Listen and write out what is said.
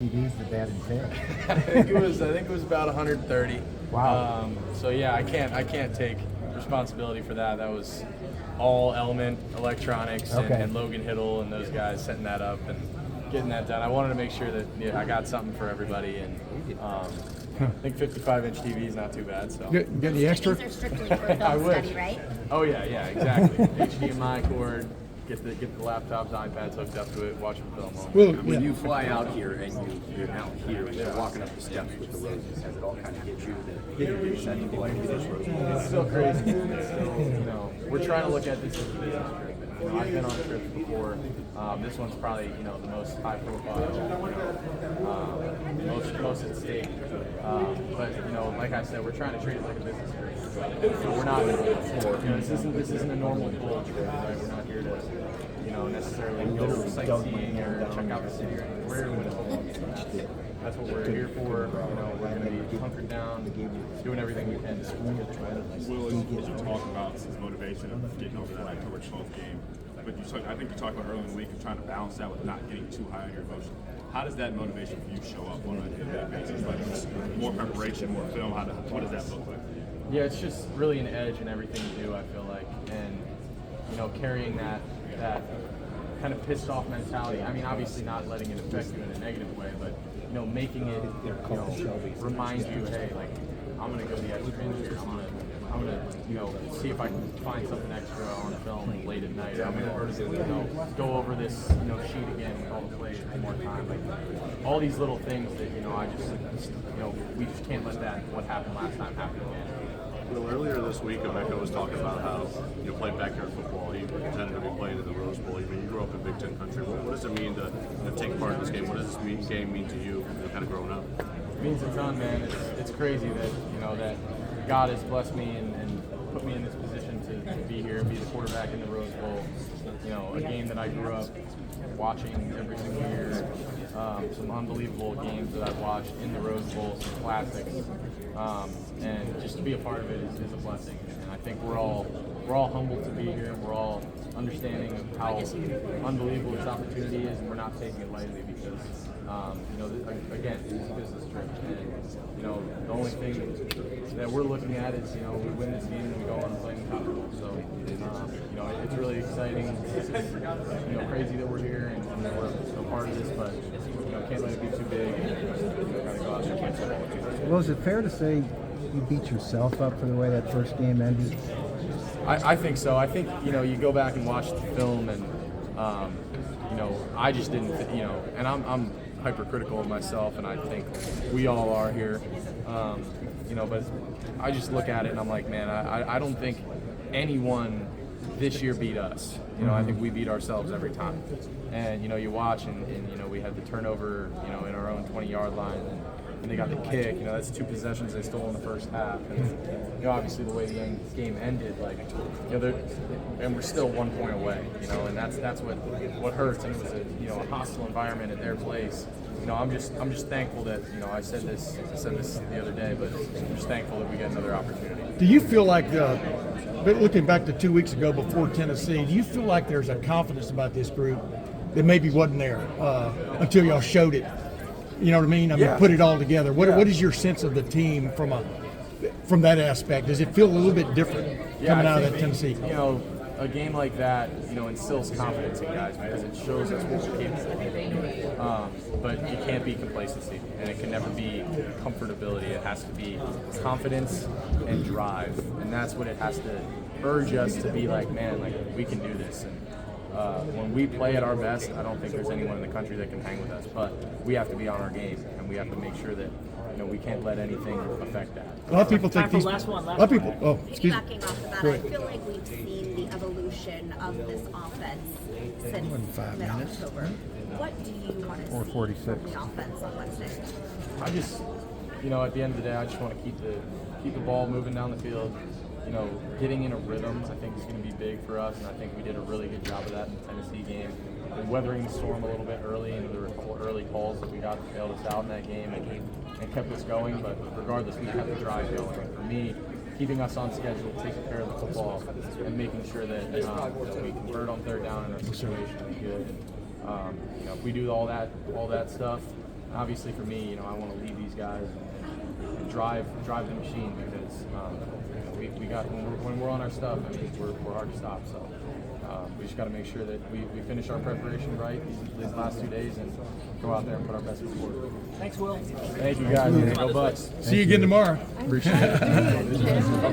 TVs that they had in take? I think it was about 130. Wow. So yeah, I can't take responsibility for that. That was all Element Electronics Okay. and Logan Hiddle and those guys setting that up and getting that done. I wanted to make sure that I got something for everybody, and I think 55-inch TV is not too bad. So Get any extra? These are strictly for I film wish. study, right? Oh yeah, exactly. HDMI cord. Get the laptops, iPads hooked up to it. Watch the film. Well, When yeah. you fly out here and you're out here and you're walking up the steps with the roses, has it all kind of hit you that you're setting like this rose? It's still crazy. It's still, we're trying to look at this as a business trip. I've been on trips before. This one's probably, the most high profile, most at stake. But, like I said, we're trying to treat it like a business trip. So we're not, this isn't a normal pool trip, right? We're not here to, necessarily go sightseeing or check out the city. We're here to win a football game. That's what we're here for. We're going to be hunkered down, doing everything we can. Will, as you talk about his motivation of getting over that October 12th game, but I think you talked about early in the week of trying to balance that with not getting too high on your emotion. How does that motivation for you show up on a day-to-day basis? Like just more preparation, more film. What does that look like? Yeah, it's just really an edge in everything you do, I feel like, and carrying that kind of pissed off mentality. I mean, obviously not letting it affect you in a negative way, but making it remind you, hey, like I'm gonna go the extra inch here. I'm gonna see if I can find something extra on film late at night. I'm gonna go over this sheet again with all the plays one more time. Like all these little things that I just we just can't let that what happened last time happen again. Well, earlier this week, Emeka was talking about how you played backyard football. He intended to be playing in the Rose Bowl. I mean, you grew up in Big Ten country. What does it mean to take part in this game? What does this game mean to you, kind of growing up? It means a ton, man. It's crazy that that God has blessed me and put me in this position to be here and be the quarterback in the Rose Bowl. A game that I grew up watching every single year. Some unbelievable games that I've watched in the Rose Bowl, some classics, and just to be a part of it is a blessing. And I think we're all humbled to be here, and we're all understanding of how unbelievable this opportunity is, and we're not taking it lightly because, again, this is a business trip, and the only thing that we're looking at is we win this game and we go on and play in the Cotton Bowl. So it's really exciting. It's crazy that we're here and that we're a part of this, but can't let it be too big. And gotta go out there and play football. Well, is it fair to say you beat yourself up for the way that first game ended? I think so. I think you go back and watch the film, and I just didn't, and I'm hypercritical of myself, and I think we all are here, but I just look at it and I'm like, man, I don't think anyone this year beat us. I think we beat ourselves every time. And you watch and we had the turnover, in our own 20-yard line, and they got the kick. That's 2 possessions they stole in the first half. And obviously the way the game ended, like and we're still 1 point away. And that's what hurts. And it was a hostile environment at their place. I'm just thankful that I said this the other day, but I'm just thankful that we get another opportunity. Do you feel like, looking back to 2 weeks ago before Tennessee, do you feel like there's a confidence about this group that maybe wasn't there until y'all showed it? You know what I mean? Yeah. Put it all together. What is your sense of the team from that aspect? Does it feel a little bit different coming out of that Tennessee? A game like that, instills confidence in guys because it shows us what we're capable of. But it can't be complacency, and it can never be comfortability. It has to be confidence and drive, and that's what it has to urge us to be like, man, like we can do this. And when we play at our best, I don't think there's anyone in the country that can hang with us. But we have to be on our game, and we have to make sure that we can't let anything affect that. A lot of people think these. Last one. A lot of people. Oh, excuse me. Piggybacking off of that, Go I ahead. feel like we've seen the evolution of this offense since 5 minutes. mid-October. What do you want to see 4:46. from the offense on Wednesday? I just, at the end of the day, I just want to keep the ball moving down the field. Getting in a rhythm, I think is going to be big for us, and I think we did a really good job of that in the Tennessee game. And weathering the storm a little bit early, and there were early calls that we got that bailed us out in that game and kept us going. But regardless, we kept the drive going. And for me, keeping us on schedule, taking care of the football, and making sure that we convert on third down in our situation is good. And, if we do all that stuff, obviously for me, I want to lead these guys and drive the machine because we got when we're on our stuff, we're hard to stop. So we just got to make sure that we finish our preparation right these last 2 days and go out there and put our best foot forward. Thanks, Will. Thank you guys. Go Bucks. See you again tomorrow. Appreciate it.